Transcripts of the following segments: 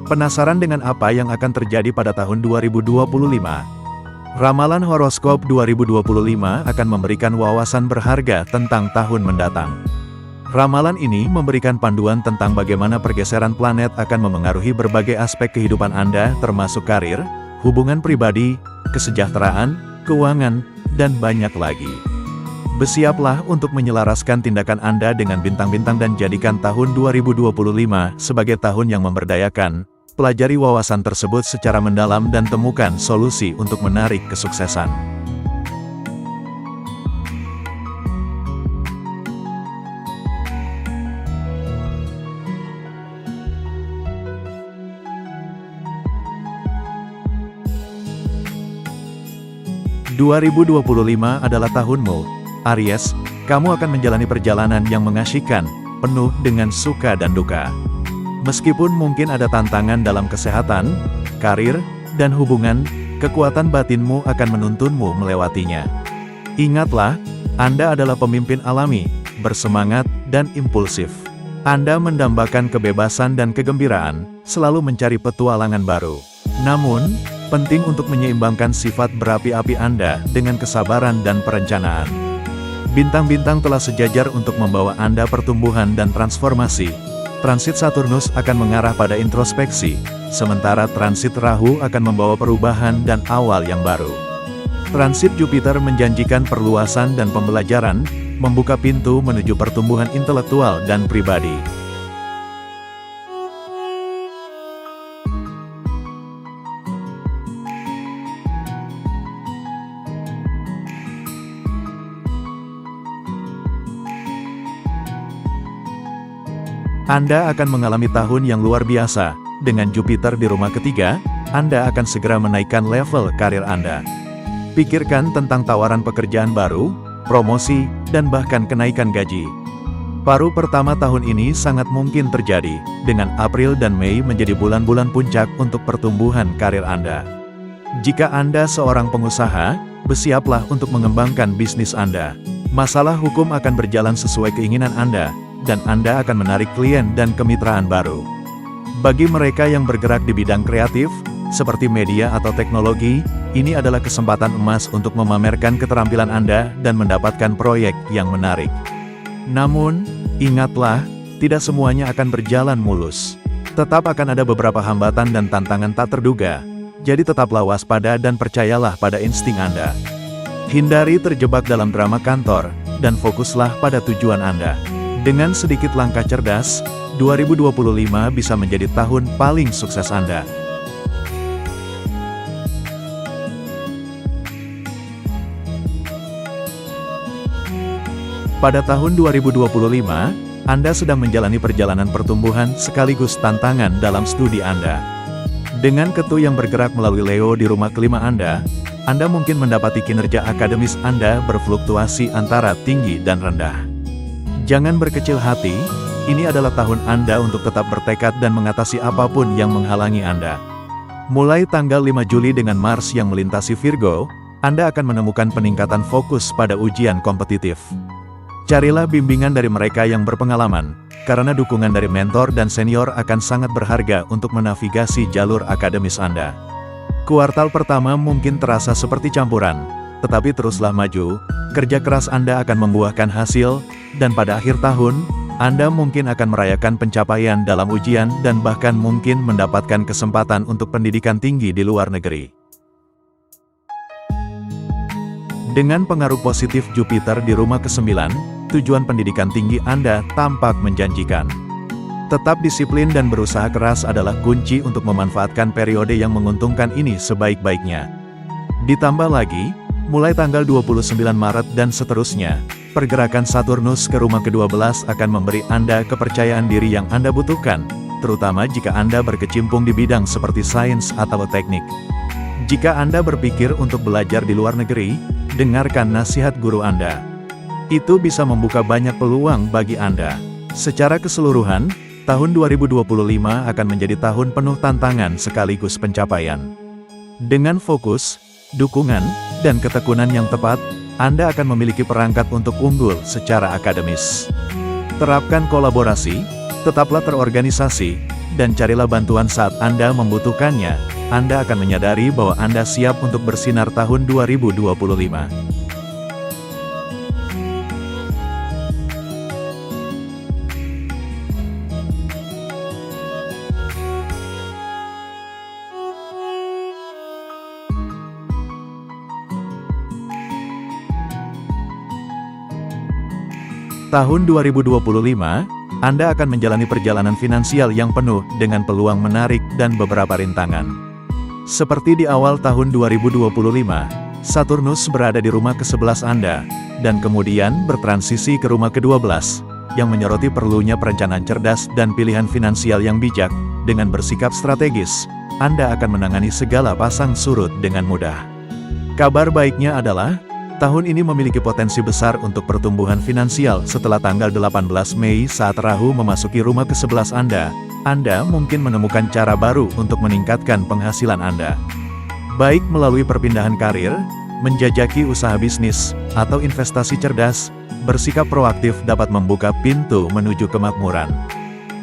Penasaran dengan apa yang akan terjadi pada tahun 2025? Ramalan horoskop 2025 akan memberikan wawasan berharga tentang tahun mendatang. Ramalan ini memberikan panduan tentang bagaimana pergeseran planet akan memengaruhi berbagai aspek kehidupan Anda, termasuk karir, hubungan pribadi, kesejahteraan, keuangan, dan banyak lagi. Bersiaplah untuk menyelaraskan tindakan Anda dengan bintang-bintang dan jadikan tahun 2025 sebagai tahun yang memberdayakan. Pelajari wawasan tersebut secara mendalam dan temukan solusi untuk menarik kesuksesan. ...2025 adalah tahunmu. Aries, kamu akan menjalani perjalanan yang mengasyikkan, penuh dengan suka dan duka. Meskipun mungkin ada tantangan dalam kesehatan, karir, dan hubungan, kekuatan batinmu akan menuntunmu melewatinya. Ingatlah, Anda adalah pemimpin alami, bersemangat, dan impulsif. Anda mendambakan kebebasan dan kegembiraan, selalu mencari petualangan baru. Namun, penting untuk menyeimbangkan sifat berapi-api Anda dengan kesabaran dan perencanaan. Bintang-bintang telah sejajar untuk membawa Anda pertumbuhan dan transformasi. Transit Saturnus akan mengarah pada introspeksi, sementara transit Rahu akan membawa perubahan dan awal yang baru. Transit Jupiter menjanjikan perluasan dan pembelajaran, membuka pintu menuju pertumbuhan intelektual dan pribadi. Anda akan mengalami tahun yang luar biasa. Dengan Jupiter di rumah ketiga, Anda akan segera menaikkan level karir Anda. Pikirkan tentang tawaran pekerjaan baru, promosi, dan bahkan kenaikan gaji. Paruh pertama tahun ini sangat mungkin terjadi, dengan April dan Mei menjadi bulan-bulan puncak untuk pertumbuhan karir Anda. Jika Anda seorang pengusaha, bersiaplah untuk mengembangkan bisnis Anda. Masalah hukum akan berjalan sesuai keinginan Anda, dan Anda akan menarik klien dan kemitraan baru. Bagi mereka yang bergerak di bidang kreatif, seperti media atau teknologi, ini adalah kesempatan emas untuk memamerkan keterampilan Anda dan mendapatkan proyek yang menarik. Namun, ingatlah, tidak semuanya akan berjalan mulus. Tetap akan ada beberapa hambatan dan tantangan tak terduga, jadi tetaplah waspada dan percayalah pada insting Anda. Hindari terjebak dalam drama kantor, dan fokuslah pada tujuan Anda. Dengan sedikit langkah cerdas, 2025 bisa menjadi tahun paling sukses Anda. Pada tahun 2025, Anda sedang menjalani perjalanan pertumbuhan sekaligus tantangan dalam studi Anda. Dengan ketu yang bergerak melalui Leo di rumah kelima Anda mungkin mendapati kinerja akademis Anda berfluktuasi antara tinggi dan rendah. Jangan berkecil hati, ini adalah tahun Anda untuk tetap bertekad dan mengatasi apapun yang menghalangi Anda. Mulai tanggal 5 Juli dengan Mars yang melintasi Virgo, Anda akan menemukan peningkatan fokus pada ujian kompetitif. Carilah bimbingan dari mereka yang berpengalaman, karena dukungan dari mentor dan senior akan sangat berharga untuk menavigasi jalur akademis Anda. Kuartal pertama mungkin terasa seperti campuran, tetapi teruslah maju, kerja keras Anda akan membuahkan hasil, dan pada akhir tahun, Anda mungkin akan merayakan pencapaian dalam ujian dan bahkan mungkin mendapatkan kesempatan untuk pendidikan tinggi di luar negeri. Dengan pengaruh positif Jupiter di rumah ke-9, tujuan pendidikan tinggi Anda tampak menjanjikan. Tetap disiplin dan berusaha keras adalah kunci untuk memanfaatkan periode yang menguntungkan ini sebaik-baiknya. Ditambah lagi, mulai tanggal 29 Maret dan seterusnya, pergerakan Saturnus ke rumah ke-12 akan memberi Anda kepercayaan diri yang Anda butuhkan, terutama jika Anda berkecimpung di bidang seperti sains atau teknik. Jika Anda berpikir untuk belajar di luar negeri, dengarkan nasihat guru Anda. Itu bisa membuka banyak peluang bagi Anda. Secara keseluruhan, tahun 2025 akan menjadi tahun penuh tantangan sekaligus pencapaian. Dengan fokus, dukungan, dan ketekunan yang tepat, Anda akan memiliki perangkat untuk unggul secara akademis. Terapkan kolaborasi, tetaplah terorganisasi, dan carilah bantuan saat Anda membutuhkannya. Anda akan menyadari bahwa Anda siap untuk bersinar tahun 2025. Tahun 2025, Anda akan menjalani perjalanan finansial yang penuh dengan peluang menarik dan beberapa rintangan. Seperti di awal tahun 2025, Saturnus berada di rumah ke-11 Anda, dan kemudian bertransisi ke rumah ke-12, yang menyoroti perlunya perencanaan cerdas dan pilihan finansial yang bijak. Dengan bersikap strategis, Anda akan menangani segala pasang surut dengan mudah. Kabar baiknya adalah, tahun ini memiliki potensi besar untuk pertumbuhan finansial setelah tanggal 18 Mei saat Rahu memasuki rumah ke-11 Anda. Anda mungkin menemukan cara baru untuk meningkatkan penghasilan Anda. Baik melalui perpindahan karir, menjajaki usaha bisnis, atau investasi cerdas, bersikap proaktif dapat membuka pintu menuju kemakmuran.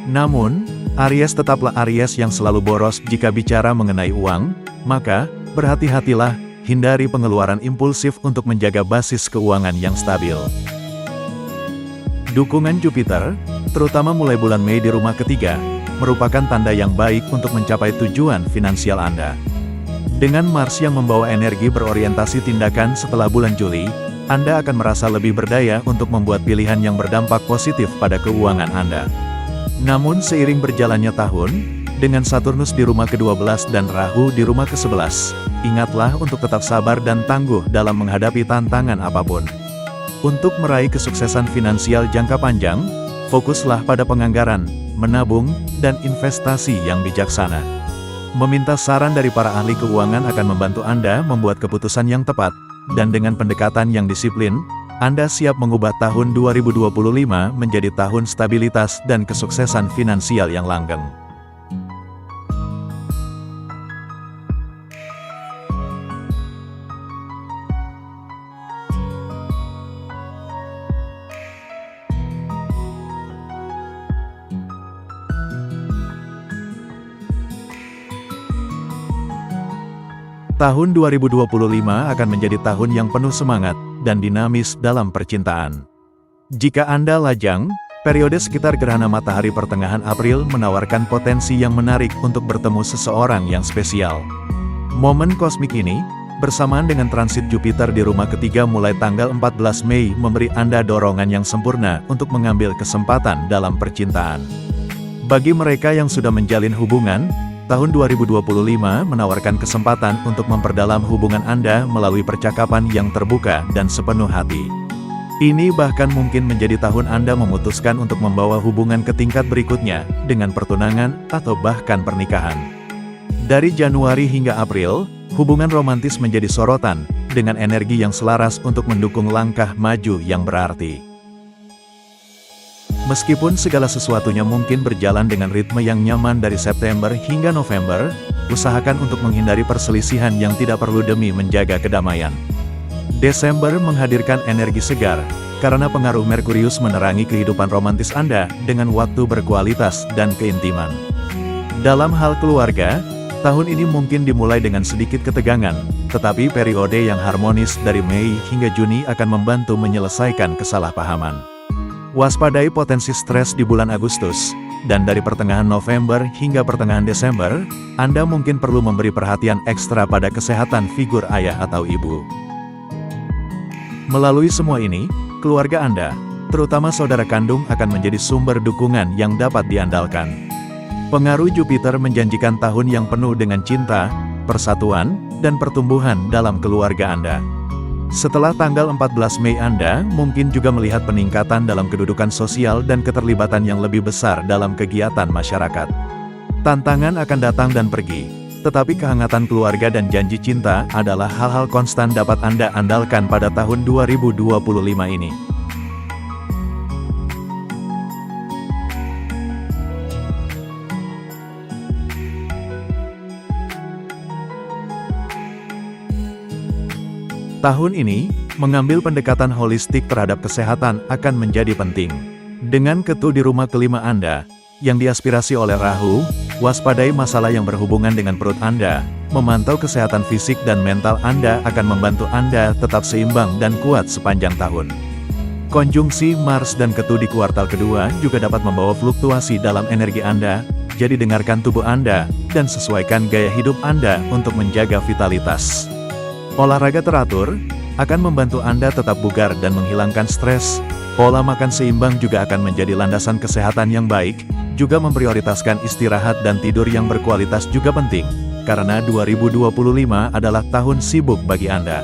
Namun, Aries tetaplah Aries yang selalu boros jika bicara mengenai uang, maka, berhati-hatilah. Hindari pengeluaran impulsif untuk menjaga basis keuangan yang stabil. Dukungan Jupiter, terutama mulai bulan Mei di rumah ketiga, merupakan tanda yang baik untuk mencapai tujuan finansial Anda. Dengan Mars yang membawa energi berorientasi tindakan setelah bulan Juli, Anda akan merasa lebih berdaya untuk membuat pilihan yang berdampak positif pada keuangan Anda. Namun seiring berjalannya tahun, dengan Saturnus di rumah ke-12 dan Rahu di rumah ke-11, ingatlah untuk tetap sabar dan tangguh dalam menghadapi tantangan apapun. Untuk meraih kesuksesan finansial jangka panjang, fokuslah pada penganggaran, menabung, dan investasi yang bijaksana. Meminta saran dari para ahli keuangan akan membantu Anda membuat keputusan yang tepat, dan dengan pendekatan yang disiplin, Anda siap mengubah tahun 2025 menjadi tahun stabilitas dan kesuksesan finansial yang langgeng. Tahun 2025 akan menjadi tahun yang penuh semangat dan dinamis dalam percintaan. Jika Anda lajang, periode sekitar gerhana matahari pertengahan April menawarkan potensi yang menarik untuk bertemu seseorang yang spesial. Momen kosmik ini, bersamaan dengan transit Jupiter di rumah ketiga mulai tanggal 14 Mei memberi Anda dorongan yang sempurna untuk mengambil kesempatan dalam percintaan. Bagi mereka yang sudah menjalin hubungan, tahun 2025 menawarkan kesempatan untuk memperdalam hubungan Anda melalui percakapan yang terbuka dan sepenuh hati. Ini bahkan mungkin menjadi tahun Anda memutuskan untuk membawa hubungan ke tingkat berikutnya, dengan pertunangan atau bahkan pernikahan. Dari Januari hingga April, hubungan romantis menjadi sorotan, dengan energi yang selaras untuk mendukung langkah maju yang berarti. Meskipun segala sesuatunya mungkin berjalan dengan ritme yang nyaman dari September hingga November, usahakan untuk menghindari perselisihan yang tidak perlu demi menjaga kedamaian. Desember menghadirkan energi segar, karena pengaruh Merkurius menerangi kehidupan romantis Anda dengan waktu berkualitas dan keintiman. Dalam hal keluarga, tahun ini mungkin dimulai dengan sedikit ketegangan, tetapi periode yang harmonis dari Mei hingga Juni akan membantu menyelesaikan kesalahpahaman. Waspadai potensi stres di bulan Agustus, dan dari pertengahan November hingga pertengahan Desember, Anda mungkin perlu memberi perhatian ekstra pada kesehatan figur ayah atau ibu. Melalui semua ini, keluarga Anda, terutama saudara kandung akan menjadi sumber dukungan yang dapat diandalkan. Pengaruh Jupiter menjanjikan tahun yang penuh dengan cinta, persatuan, dan pertumbuhan dalam keluarga Anda. Setelah tanggal 14 Mei Anda mungkin juga melihat peningkatan dalam kedudukan sosial dan keterlibatan yang lebih besar dalam kegiatan masyarakat. Tantangan akan datang dan pergi, tetapi kehangatan keluarga dan janji cinta adalah hal-hal konstan dapat Anda andalkan pada tahun 2025 ini. Tahun ini, mengambil pendekatan holistik terhadap kesehatan akan menjadi penting. Dengan Ketu di rumah kelima Anda, yang diaspirasi oleh Rahu, waspadai masalah yang berhubungan dengan perut Anda. Memantau kesehatan fisik dan mental Anda akan membantu Anda tetap seimbang dan kuat sepanjang tahun. Konjungsi Mars dan Ketu di kuartal kedua juga dapat membawa fluktuasi dalam energi Anda, jadi dengarkan tubuh Anda, dan sesuaikan gaya hidup Anda untuk menjaga vitalitas. Olahraga teratur akan membantu Anda tetap bugar dan menghilangkan stres. Pola makan seimbang juga akan menjadi landasan kesehatan yang baik, juga memprioritaskan istirahat dan tidur yang berkualitas juga penting, karena 2025 adalah tahun sibuk bagi Anda.